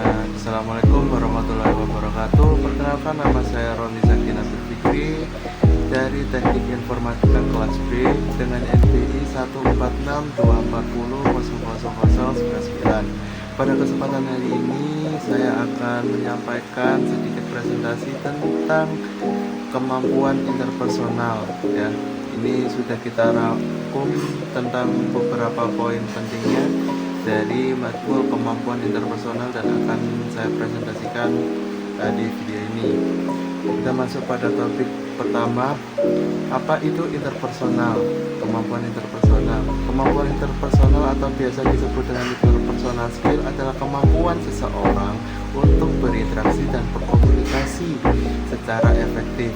Assalamualaikum warahmatullahi wabarakatuh. Perkenalkan, nama saya Roni Zakin Abdul Fikri dari Teknik Informatika kelas B dengan NPI 14624000099. Pada kesempatan hari ini saya akan menyampaikan sedikit presentasi tentang kemampuan interpersonal ya. Ini sudah kita rangkum tentang beberapa poin pentingnya dari matkul kemampuan interpersonal dan akan saya presentasikan di video ini. Kita masuk pada topik pertama, apa itu interpersonal? Kemampuan interpersonal. Kemampuan interpersonal atau biasa disebut dengan interpersonal skill adalah kemampuan seseorang untuk berinteraksi dan berkomunikasi secara efektif,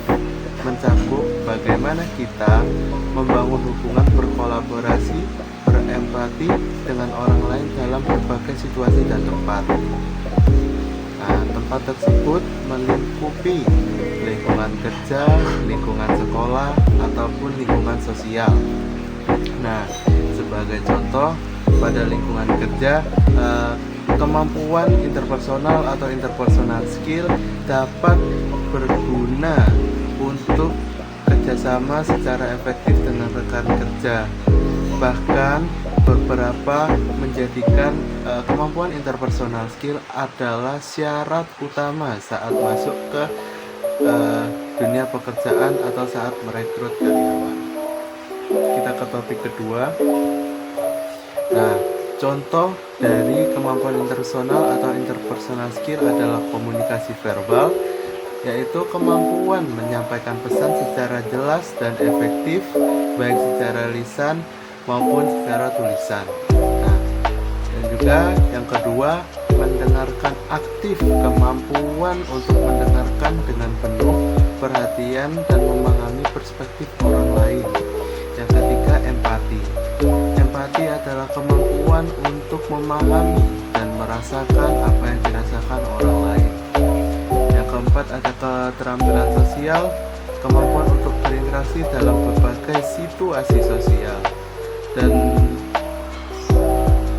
mencakup bagaimana kita membangun hubungan berkolaborasi, berempati dengan orang lain dalam berbagai situasi dan tempat. Tempat tersebut melingkupi lingkungan kerja, lingkungan sekolah, ataupun lingkungan sosial. Sebagai contoh, pada lingkungan kerja, kemampuan interpersonal atau interpersonal skill dapat berguna untuk kerjasama secara efektif dengan rekan kerja. Bahkan beberapa menjadikan kemampuan interpersonal skill adalah syarat utama saat masuk ke dunia pekerjaan atau saat merekrut karyawan. Kita ke topik kedua. Contoh dari kemampuan interpersonal atau interpersonal skill adalah komunikasi verbal, yaitu kemampuan menyampaikan pesan secara jelas dan efektif, baik secara lisan maupun secara tulisan. Dan juga yang kedua, mendengarkan aktif, kemampuan untuk mendengarkan dengan penuh perhatian dan memahami perspektif orang lain. Yang ketiga, empati. Empati adalah kemampuan untuk memahami dan merasakan apa yang dirasakan orang lain. Yang keempat, ada keterampilan sosial, kemampuan untuk berinteraksi dalam berbagai situasi sosial. Dan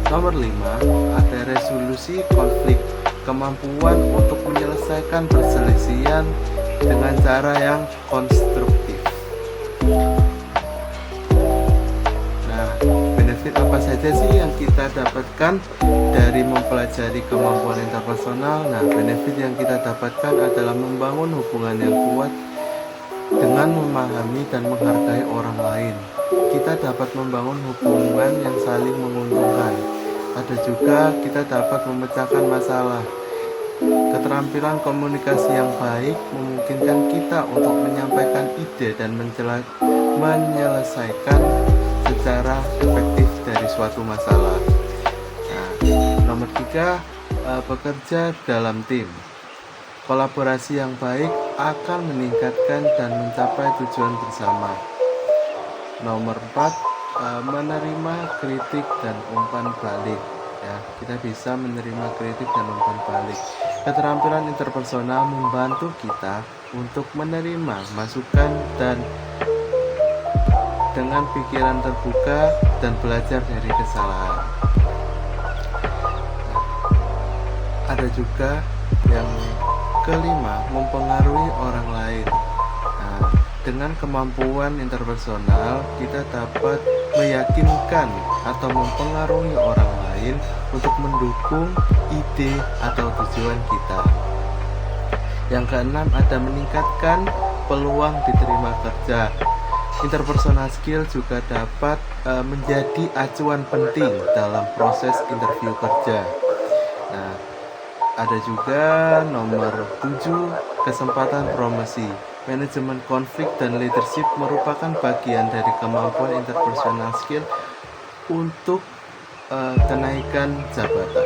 nomor 5, ada resolusi konflik, kemampuan untuk menyelesaikan perselisihan dengan cara yang konstruktif. Benefit apa saja sih yang kita dapatkan dari mempelajari kemampuan interpersonal? Benefit yang kita dapatkan adalah membangun hubungan yang kuat dengan memahami dan menghargai orang lain. Kita dapat membangun hubungan yang saling menguntungkan. Ada juga kita dapat memecahkan masalah. Keterampilan komunikasi yang baik memungkinkan kita untuk menyampaikan ide dan menyelesaikan secara efektif dari suatu masalah. Nomor 3, bekerja dalam tim. Kolaborasi yang baik akan meningkatkan dan mencapai tujuan bersama. Nomor 4, menerima kritik dan umpan balik. Kita bisa menerima kritik dan umpan balik. Keterampilan interpersonal membantu kita untuk menerima masukan dan dengan pikiran terbuka dan belajar dari kesalahan. Ada juga yang kelima, mempengaruhi orang lain. Dengan kemampuan interpersonal, kita dapat meyakinkan atau mempengaruhi orang lain untuk mendukung ide atau tujuan kita. Yang keenam, ada meningkatkan peluang diterima kerja. Interpersonal skill juga dapat menjadi acuan penting dalam proses interview kerja. Ada juga nomor 7, kesempatan promosi. Manajemen konflik dan leadership merupakan bagian dari kemampuan interpersonal skill untuk kenaikan jabatan.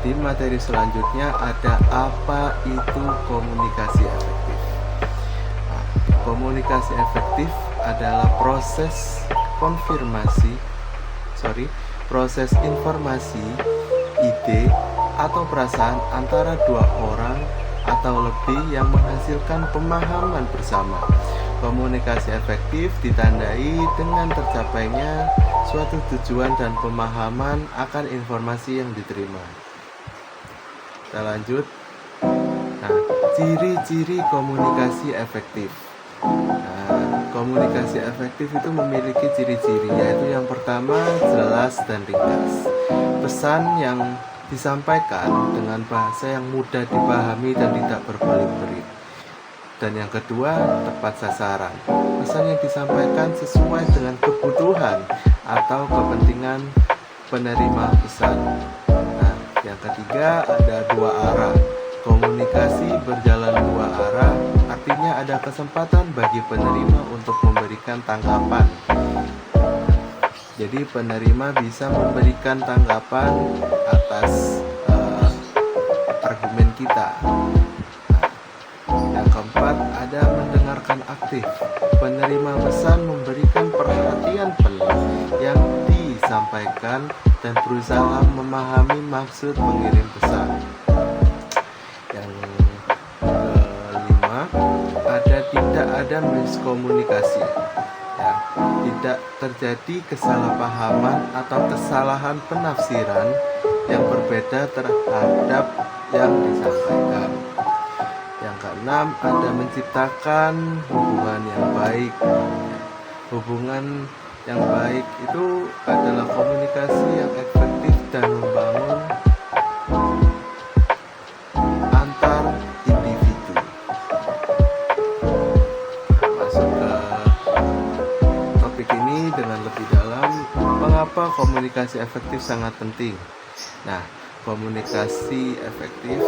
Di materi selanjutnya ada apa itu komunikasi efektif. Komunikasi efektif adalah proses informasi, ide, atau perasaan antara dua orang atau lebih yang menghasilkan pemahaman bersama. Komunikasi efektif ditandai dengan tercapainya suatu tujuan dan pemahaman akan informasi yang diterima. Kita lanjut. Nah, ciri-ciri komunikasi efektif. Nah, komunikasi efektif itu memiliki ciri-ciri, yaitu yang pertama jelas dan ringkas. Pesan yang disampaikan dengan bahasa yang mudah dipahami dan tidak berbelit-belit. Dan yang kedua, tepat sasaran. Pesan yang disampaikan sesuai dengan kebutuhan atau kepentingan penerima pesan. Nah, yang ketiga ada dua arah. Komunikasi berjalan dua arah, artinya ada kesempatan bagi penerima untuk memberikan tanggapan. Jadi penerima bisa memberikan tanggapan atas argumen kita. Yang keempat, ada mendengarkan aktif. Penerima pesan memberikan perhatian penuh yang disampaikan dan berusaha memahami maksud pengirim pesan. Yang kelima, tidak ada miskomunikasi. Ya, tidak terjadi kesalahpahaman atau kesalahan penafsiran yang berbeda terhadap yang disampaikan. Yang keenam, ada menciptakan hubungan yang baik. Hubungan yang baik itu adalah komunikasi yang efektif dan membangun antar individu. Masuk ke topik ini dengan lebih dalam, mengapa komunikasi efektif sangat penting. Nah, komunikasi efektif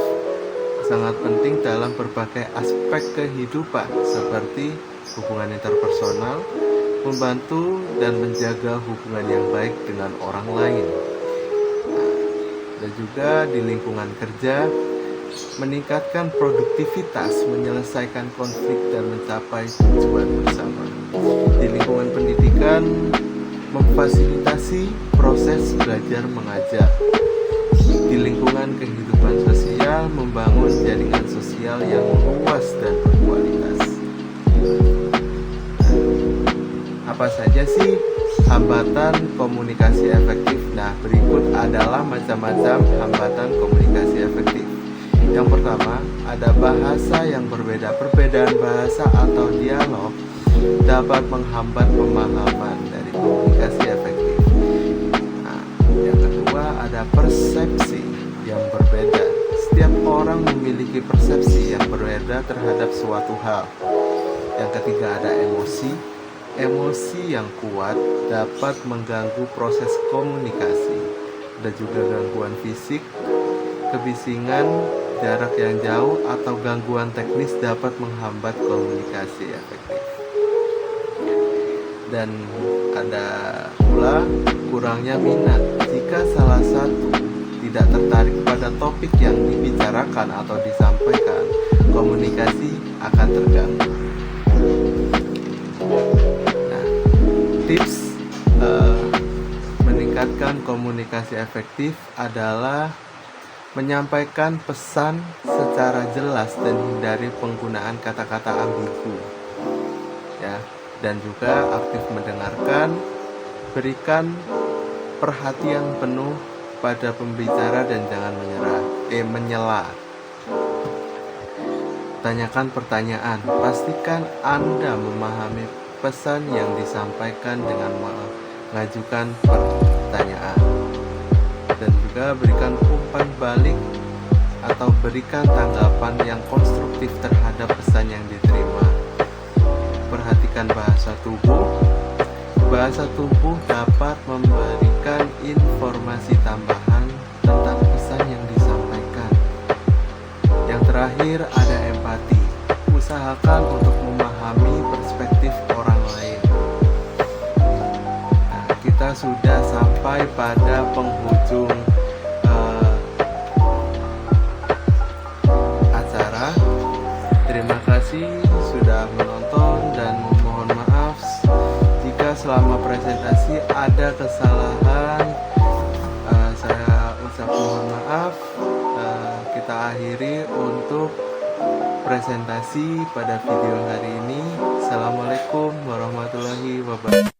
sangat penting dalam berbagai aspek kehidupan seperti hubungan interpersonal, membantu dan menjaga hubungan yang baik dengan orang lain. Dan juga di lingkungan kerja, meningkatkan produktivitas, menyelesaikan konflik dan mencapai tujuan bersama. Di lingkungan pendidikan, memfasilitasi proses belajar mengajar. Di lingkungan kehidupan sosial, membangun jaringan sosial yang luas dan berkualitas. Apa saja sih hambatan komunikasi efektif? Nah, berikut adalah macam-macam hambatan komunikasi efektif. Yang pertama, ada bahasa yang berbeda. Perbedaan bahasa atau dialog dapat menghambat pemahaman dari komunikasi efektif. Nah, yang kedua, ada persepsi yang berbeda. Setiap orang memiliki persepsi yang berbeda terhadap suatu hal. Yang ketiga, ada emosi. Emosi yang kuat dapat mengganggu proses komunikasi. Ada juga gangguan fisik, kebisingan, jarak yang jauh, atau gangguan teknis dapat menghambat komunikasi efektif. Dan ada pula kurangnya minat. Jika salah satu tidak tertarik pada topik yang dibicarakan atau disampaikan, komunikasi akan terganggu. Nah, tips meningkatkan komunikasi efektif adalah menyampaikan pesan secara jelas dan hindari penggunaan kata-kata ambigu. Ya, dan juga aktif mendengarkan, berikan perhatian penuh pada pembicara dan jangan menyela. Tanyakan pertanyaan, pastikan Anda memahami pesan yang disampaikan dengan mengajukan pertanyaan. Dan juga berikan umpan balik atau berikan tanggapan yang konstruktif terhadap pesan yang diterima. Perhatikan bahasa tubuh. Bahasa tubuh dapat memberikan informasi tambahan tentang pesan yang disampaikan. Yang terakhir ada empati. Usahakan untuk memahami perspektif orang lain. Nah, kita sudah sampai pada penghujung acara. Terima kasih sudah menonton dan mohon maaf jika selama presentasi ada kesalahan. Saya ucap mohon maaf. Kita akhiri untuk presentasi pada video hari ini. Assalamualaikum warahmatullahi wabarakatuh.